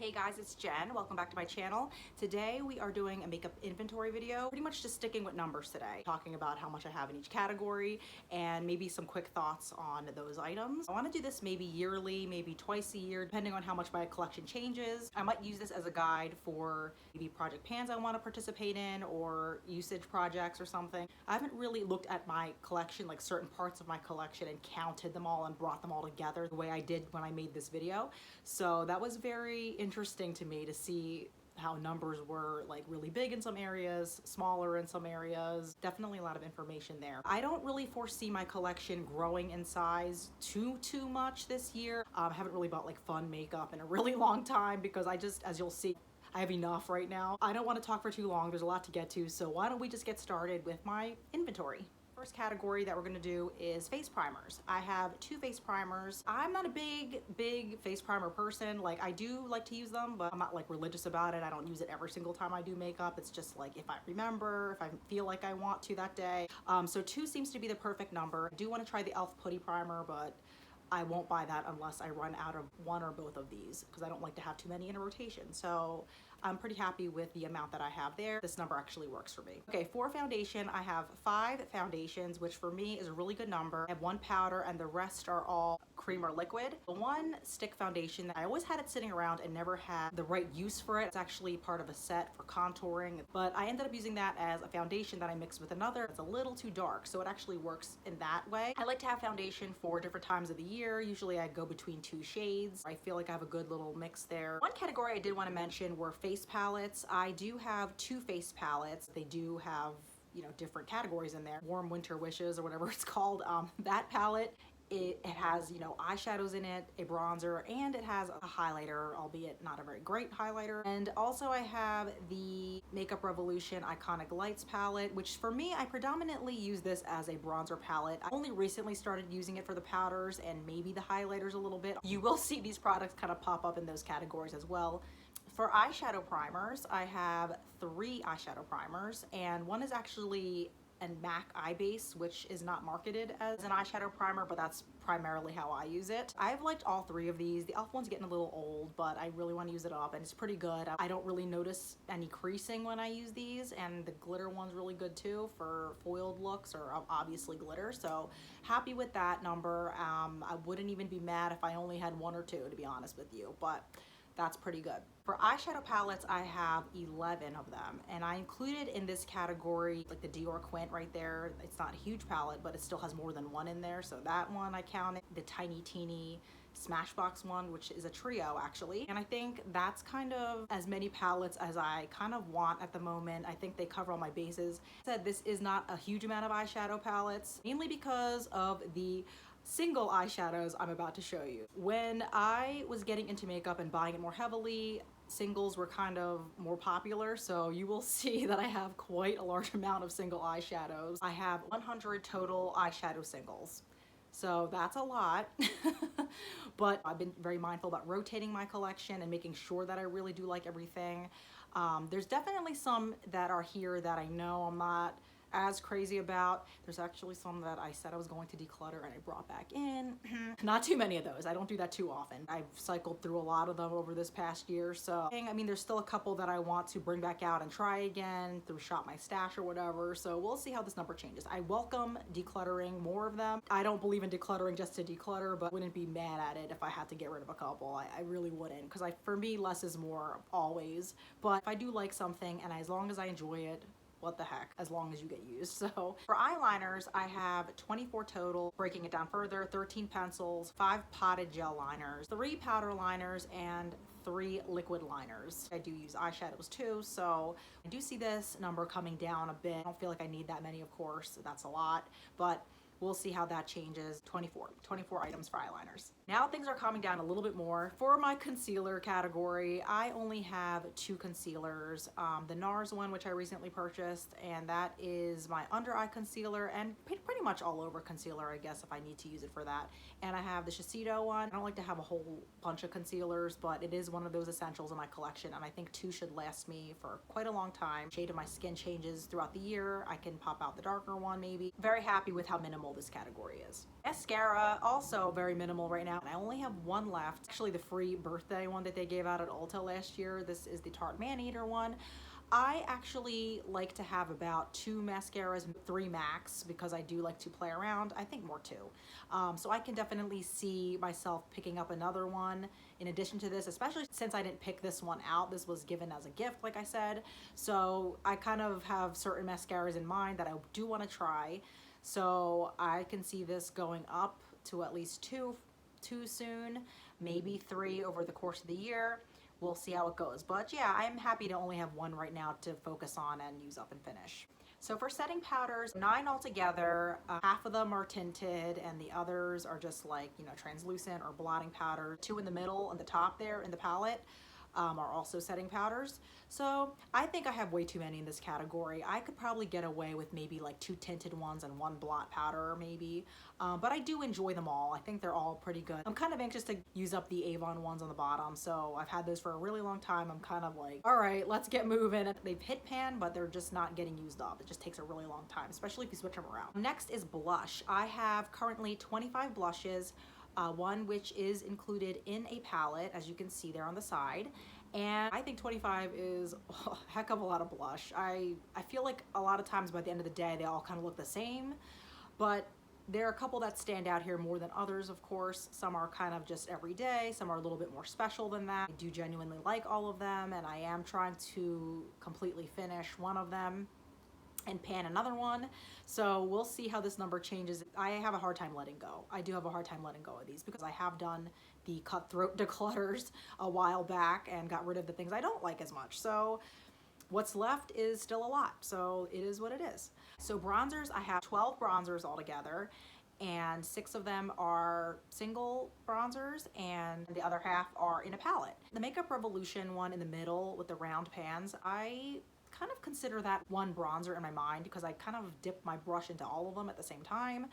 Hey guys, it's Jen. Welcome back to my channel. Today we are doing a makeup inventory video, pretty much just sticking with numbers today, talking about how much I have in each category and maybe some quick thoughts on those items. I want to do this maybe yearly, maybe twice a year, depending on how much my collection changes. I might use this as a guide for maybe project pans I want to participate in or usage projects or something. I haven't really looked at my collection, like certain parts of my collection, and counted them all and brought them all together the way I did when I made this video. So that was very interesting to me to see how numbers were like really big in some areas, smaller in some areas. Definitely a lot of information there. I don't really foresee my collection growing in size too much this year. I haven't really bought like fun makeup in a really long time because I just, as you'll see, I have enough right now. I don't want to talk for too long. There's a lot to get to, so why don't we just get started with my inventory. First category that we're gonna do is face primers. I have 2 face primers. I'm not a big face primer person. Like, I do like to use them, but I'm not like religious about it. I don't use it every single time I do makeup. It's just like if I remember, if I feel like I want to that day. So 2 seems to be the perfect number. I do want to try the e.l.f. Putty Primer, but I won't buy that unless I run out of one or both of these because I don't like to have too many in a rotation. So I'm pretty happy with the amount that I have there. This number actually works for me. Okay, for foundation, I have 5 foundations, which for me is a really good number. I have 1 powder and the rest are all cream or liquid. The 1 stick foundation, I always had it sitting around and never had the right use for it. It's actually part of a set for contouring, but I ended up using that as a foundation that I mixed with another. It's a little too dark, so it actually works in that way. I like to have foundation for different times of the year. Usually I go between 2 shades. I feel like I have a good little mix there. One category I did want to mention were face palettes. I do have 2 face palettes. They do have, you know, different categories in there. Warm Winter Wishes or whatever it's called. That palette, it has, you know, eyeshadows in it, a bronzer, and it has a highlighter, albeit not a very great highlighter. And also I have the Makeup Revolution Iconic Lights palette, which for me, I predominantly use this as a bronzer palette. I only recently started using it for the powders and maybe the highlighters a little bit. You will see these products kind of pop up in those categories as well. For eyeshadow primers, I have 3 eyeshadow primers, and one is actually a MAC Eye Base, which is not marketed as an eyeshadow primer, but that's primarily how I use it. I've liked all 3 of these. The e.l.f. one's getting a little old, but I really want to use it up, and it's pretty good. I don't really notice any creasing when I use these, and the glitter one's really good too for foiled looks or obviously glitter, so happy with that number. I wouldn't even be mad if I only had 1 or 2, to be honest with you, but that's pretty good. For eyeshadow palettes, I have 11 of them, and I included in this category like the Dior Quint right there. It's not a huge palette, but it still has more than 1 in there, so that one I counted. The Tiny Teeny Smashbox one, which is a trio actually, and I think that's kind of as many palettes as I kind of want at the moment. I think they cover all my bases. Said this is not a huge amount of eyeshadow palettes, mainly because of the single eyeshadows I'm about to show you. When I was getting into makeup and buying it more heavily, singles were kind of more popular, so you will see that I have quite a large amount of single eyeshadows. I have 100 total eyeshadow singles, so that's a lot. But I've been very mindful about rotating my collection and making sure that I really do like everything. There's definitely some that are here that I know I'm not as crazy about. There's actually some that I said I was going to declutter and I brought back in. Not too many of those. I don't do that too often. I've cycled through a lot of them over this past year, so I mean, there's still a couple that I want to bring back out and try again through Shop My Stash or whatever, so we'll see how this number changes. I welcome decluttering more of them. I don't believe in decluttering just to declutter, but wouldn't be mad at it if I had to get rid of a couple. I really wouldn't, because for me, less is more always. But if I do like something, and as long as I enjoy it, what the heck, as long as you get used. So for eyeliners, I have 24 total. Breaking it down further, 13 pencils, 5 potted gel liners, 3 powder liners, and 3 liquid liners. I do use eyeshadows too, so I do see this number coming down a bit. I don't feel like I need that many, of course, that's a lot, but we'll see how that changes. 24 items for eyeliners. Now things are calming down a little bit more. For my concealer category, I only have 2 concealers. The NARS one, which I recently purchased, and that is my under eye concealer, and pretty much all over concealer, I guess, if I need to use it for that. And I have the Shiseido one. I don't like to have a whole bunch of concealers, but it is one of those essentials in my collection, and I think 2 should last me for quite a long time. Shade of my skin changes throughout the year. I can pop out the darker one maybe. Very happy with how minimal minimal this category is. Mascara, also very minimal right now. And I only have one left. Actually, the free birthday one that they gave out at Ulta last year. This is the Tarte Maneater one. I actually like to have about 2 mascaras, 3 max, because I do like to play around. I think more 2. So I can definitely see myself picking up another one in addition to this, especially since I didn't pick this one out. This was given as a gift, like I said. So I kind of have certain mascaras in mind that I do want to try. So I can see this going up to at least 2 soon, maybe 3 over the course of the year. We'll see how it goes. But yeah, I'm happy to only have one right now to focus on and use up and finish. So for setting powders, 9 altogether. Half of them are tinted and the others are just like, you know, translucent or blotting powder. 2 in the middle and the top there in the palette are also setting powders. So I think I have way too many in this category. I could probably get away with maybe like 2 tinted ones and 1 blot powder maybe. But I do enjoy them all. I think they're all pretty good. I'm kind of anxious to use up the Avon ones on the bottom. So I've had those for a really long time. I'm kind of like, all right, let's get moving. They've hit pan, but they're just not getting used up. It just takes a really long time, especially if you switch them around. Next is blush. I have currently 25 blushes. One which is included in a palette, as you can see there on the side. And I think 25 is a heck of a lot of blush. I feel like a lot of times by the end of the day, they all kind of look the same, but there are a couple that stand out here more than others, of course. Some are kind of just everyday, some are a little bit more special than that. I do genuinely like all of them, and I am trying to completely finish one of them and pan another one. So we'll see how this number changes. I have a hard time letting go. I do have a hard time letting go of these because I have done the cutthroat declutters a while back and got rid of the things I don't like as much. So what's left is still a lot. So it is what it is. So bronzers, I have 12 bronzers altogether, and 6 of them are single bronzers and the other half are in a palette. The Makeup Revolution one in the middle with the round pans, I kind of consider that one bronzer in my mind because I kind of dip my brush into all of them at the same time.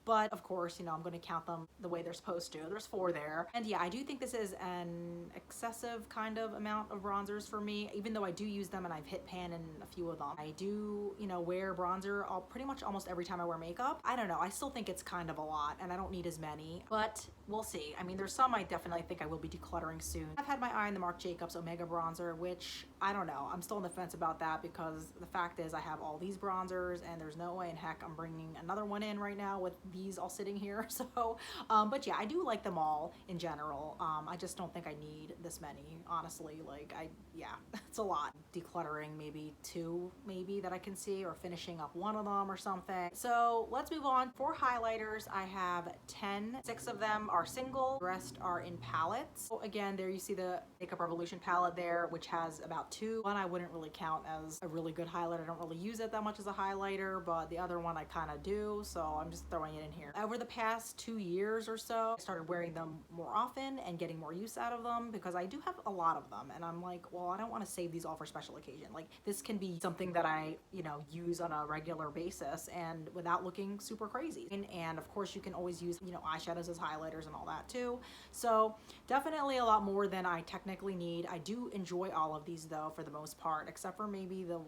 But of course, you know, I'm going to count them the way they're supposed to. There's 4 there. And yeah, I do think this is an excessive kind of amount of bronzers for me, even though I do use them and I've hit pan in a few of them. I do, you know, wear bronzer pretty much almost every time I wear makeup. I don't know. I still think it's kind of a lot and I don't need as many, but we'll see. I mean, there's some I definitely think I will be decluttering soon. I've had my eye on the Marc Jacobs Omega bronzer, which I don't know. I'm still on the fence about that because the fact is I have all these bronzers and there's no way in heck I'm bringing another one in right now with these all sitting here. So but yeah, I do like them all in general. I just don't think I need this many, honestly. Like yeah, it's a lot. Decluttering maybe 2 maybe that I can see, or finishing up one of them or something. So let's move on. For highlighters, I have 10. 6 of them are single, the rest are in palettes. So again, there you see the Makeup Revolution palette there, which has about 2. One I wouldn't really count as a really good highlighter. I don't really use it that much as a highlighter, but the other one I kind of do, so I'm just throwing it in here. Over the past 2 years or so, I started wearing them more often and getting more use out of them because I do have a lot of them, and I'm like, well, I don't want to save these all for special occasion. Like, this can be something that I, you know, use on a regular basis and without looking super crazy. And of course, you can always use, you know, eyeshadows as highlighters and all that too. So definitely a lot more than I technically need. I do enjoy all of these though, for the most part, except for maybe the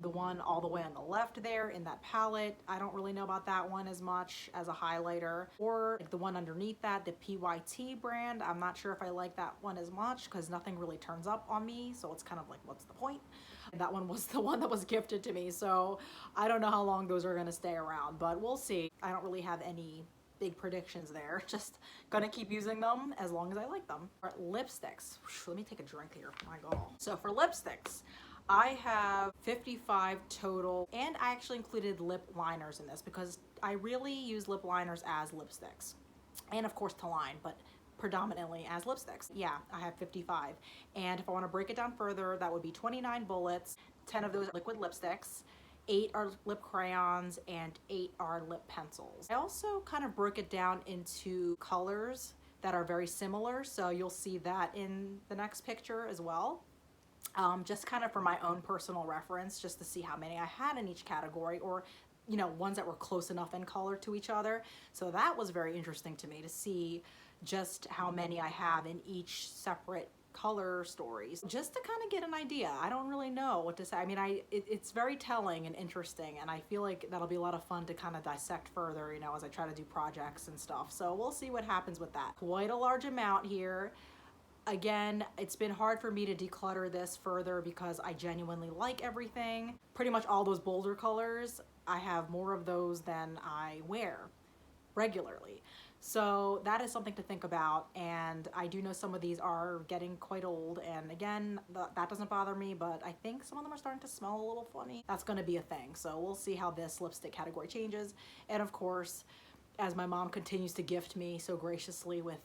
one all the way on the left there in that palette. I don't really know about that one as much as a highlighter, or like the one underneath that, the PYT brand. I'm not sure if I like that one as much because nothing really turns up on me, so it's kind of like, what's the point? And that one was the one that was gifted to me, so I don't know how long those are gonna stay around, but we'll see. I don't really have any big predictions there. Just gonna keep using them as long as I like them. For lipsticks, let me take a drink here, my God. So for lipsticks, I have 55 total, and I actually included lip liners in this because I really use lip liners as lipsticks, and of course to line, but predominantly as lipsticks. Yeah, I have 55, and if I want to break it down further, that would be 29 bullets, 10 of those are liquid lipsticks, 8 are lip crayons, and 8 are lip pencils. I also kind of broke it down into colors that are very similar, so you'll see that in the next picture as well. Just kind of for my own personal reference, just to see how many I had in each category, or you know, ones that were close enough in color to each other. So that was very interesting to me to see just how many I have in each separate color stories just to kind of get an idea. I don't really know what to say. I mean, it's very telling and interesting, and I feel like that'll be a lot of fun to kind of dissect further, you know, as I try to do projects and stuff. So we'll see what happens with that. Quite a large amount here. Again, it's been hard for me to declutter this further because I genuinely like everything. Pretty much all those bolder colors, I have more of those than I wear regularly. So that is something to think about, and I do know some of these are getting quite old, and again, that doesn't bother me, but I think some of them are starting to smell a little funny. That's going to be a thing, so we'll see how this lipstick category changes. And of course, as my mom continues to gift me so graciously with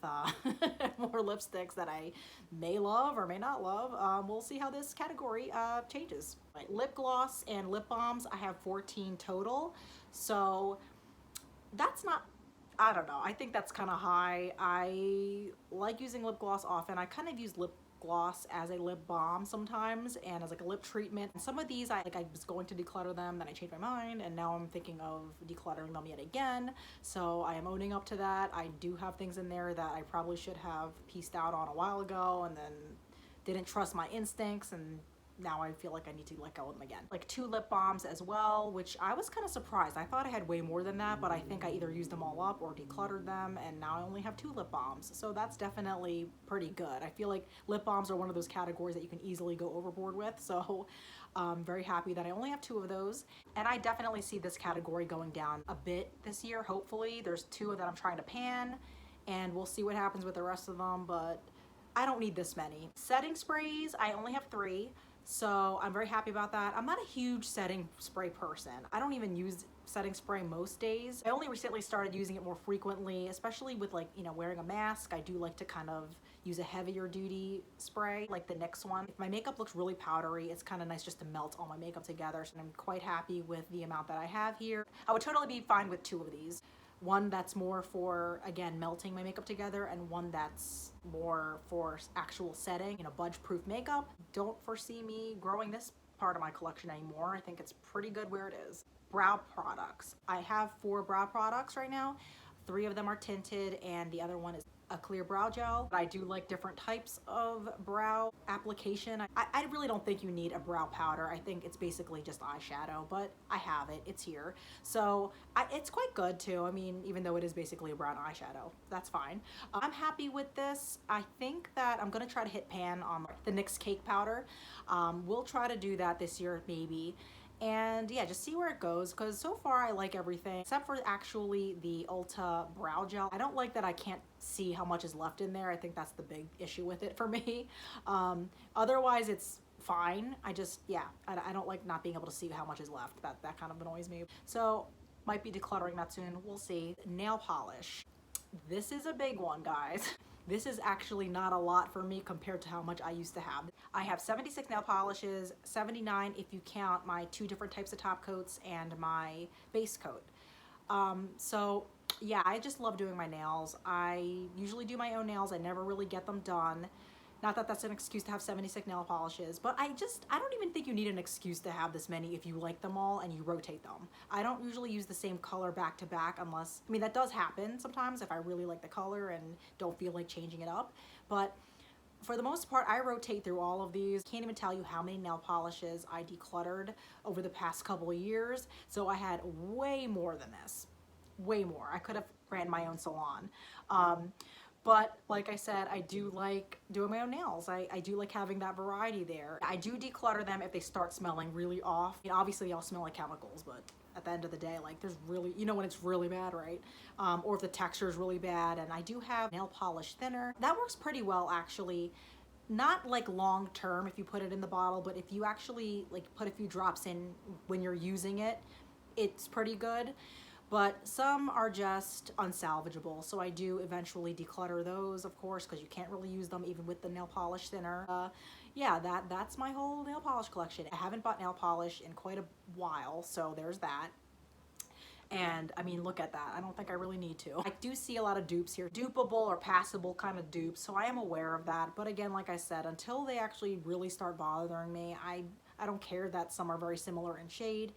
more lipsticks that I may love or may not love, we'll see how this category changes. Right. Lip gloss and lip balms, I have 14 total, so that's not, I don't know, I think that's kind of high. I like using lip gloss often. I kind of use lip gloss as a lip balm sometimes and as like a lip treatment. And some of these I was going to declutter them, then I changed my mind, and now I'm thinking of decluttering them yet again. So I am owning up to that. I do have things in there that I probably should have pieced out on a while ago and then didn't trust my instincts, and now I feel like I need to let go of them again. Like 2 lip balms as well, which I was kind of surprised. I thought I had way more than that, but I think I either used them all up or decluttered them, and now I only have 2 lip balms. So that's definitely pretty good. I feel like lip balms are one of those categories that you can easily go overboard with. So I'm very happy that I only have 2 of those. And I definitely see this category going down a bit this year, hopefully. There's 2 that I'm trying to pan, and we'll see what happens with the rest of them, but I don't need this many. Setting sprays, I only have 3. So I'm very happy about that. I'm not a huge setting spray person. I don't even use setting spray most days. I only recently started using it more frequently, especially with, like, you know, wearing a mask. I do like to kind of use a heavier duty spray like the NYX one. If my makeup looks really powdery, it's kind of nice just to melt all my makeup together. So I'm quite happy with the amount that I have here. I would totally be fine with 2 of these. One that's more for, again, melting my makeup together, and one that's more for actual setting, you know, budge-proof makeup. Don't foresee me growing this part of my collection anymore. I think it's pretty good where it is. Brow products. I have 4 brow products right now. 3 of them are tinted, and the other one is a clear brow gel. I do like different types of brow application. I really don't think you need a brow powder. I think it's basically just eyeshadow, but I have it, it's here. So it's quite good too. I mean, even though it is basically a brown eyeshadow, that's fine. I'm happy with this. I think that I'm gonna try to hit pan on the NYX cake powder. We'll try to do that this year, maybe. And yeah, just see where it goes, because so far I like everything except for actually the Ulta brow gel. I don't like that I can't see how much is left in there. I think that's the big issue with it for me. Otherwise it's fine. I just, yeah, I don't like not being able to see how much is left. That kind of annoys me. So might be decluttering that soon, we'll see. Nail polish. This is a big one, guys. This is actually not a lot for me compared to how much I used to have. I have 76 nail polishes, 79 if you count my 2 different types of top coats and my base coat. So yeah, I just love doing my nails. I usually do my own nails. I never really get them done. Not that that's an excuse to have 76 nail polishes, but I don't even think you need an excuse to have this many if you like them all and you rotate them. I don't usually use the same color back to back unless, I mean, that does happen sometimes if I really like the color and don't feel like changing it up. But for the most part, I rotate through all of these. Can't even tell you how many nail polishes I decluttered over the past couple of years. So I had way more than this, way more. I could have ran my own salon. But like I said, I do like doing my own nails. I do like having that variety there. I do declutter them if they start smelling really off. I mean, obviously they all smell like chemicals, but at the end of the day, like, there's really, you know, when it's really bad, right? Or if the texture is really bad. And I do have nail polish thinner. That works pretty well, actually. Not like long term if you put it in the bottle, but if you actually like put a few drops in when you're using it, it's pretty good. But some are just unsalvageable, so I do eventually declutter those, of course, because you can't really use them even with the nail polish thinner. Yeah, that's my whole nail polish collection. I haven't bought nail polish in quite a while, so there's that. And I mean, look at that. I don't think I really need to. I do see a lot of dupes here, dupable or passable kind of dupes, so I am aware of that. But again, like I said, until they actually really start bothering me, I don't care that some are very similar in shade.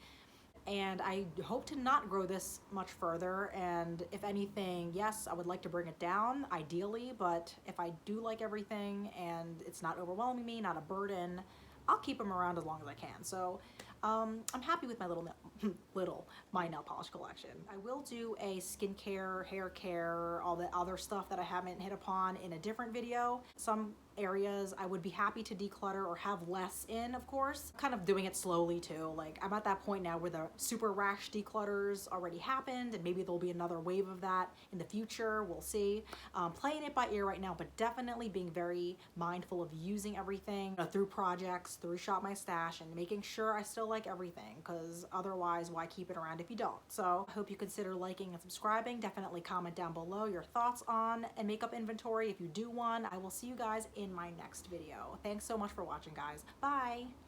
and I hope to not grow this much further. And if anything, yes, I would like to bring it down ideally, but if I do like everything and it's not overwhelming me, not a burden, I'll keep them around as long as I can. So I'm happy with my my nail polish collection. I will do a skincare, hair care, all the other stuff that I haven't hit upon in a different video. Some areas I would be happy to declutter or have less in, of course. Kind of doing it slowly too. Like, I'm at that point now where the super rash declutters already happened, and maybe there'll be another wave of that in the future. We'll see. Playing it by ear right now, but definitely being very mindful of using everything through projects, through Shop My Stash, and making sure I still like everything, because otherwise why keep it around if you don't? So I hope you consider liking and subscribing. Definitely comment down below your thoughts on a makeup inventory if you do one. I will see you guys in my next video. Thanks so much for watching, guys. Bye.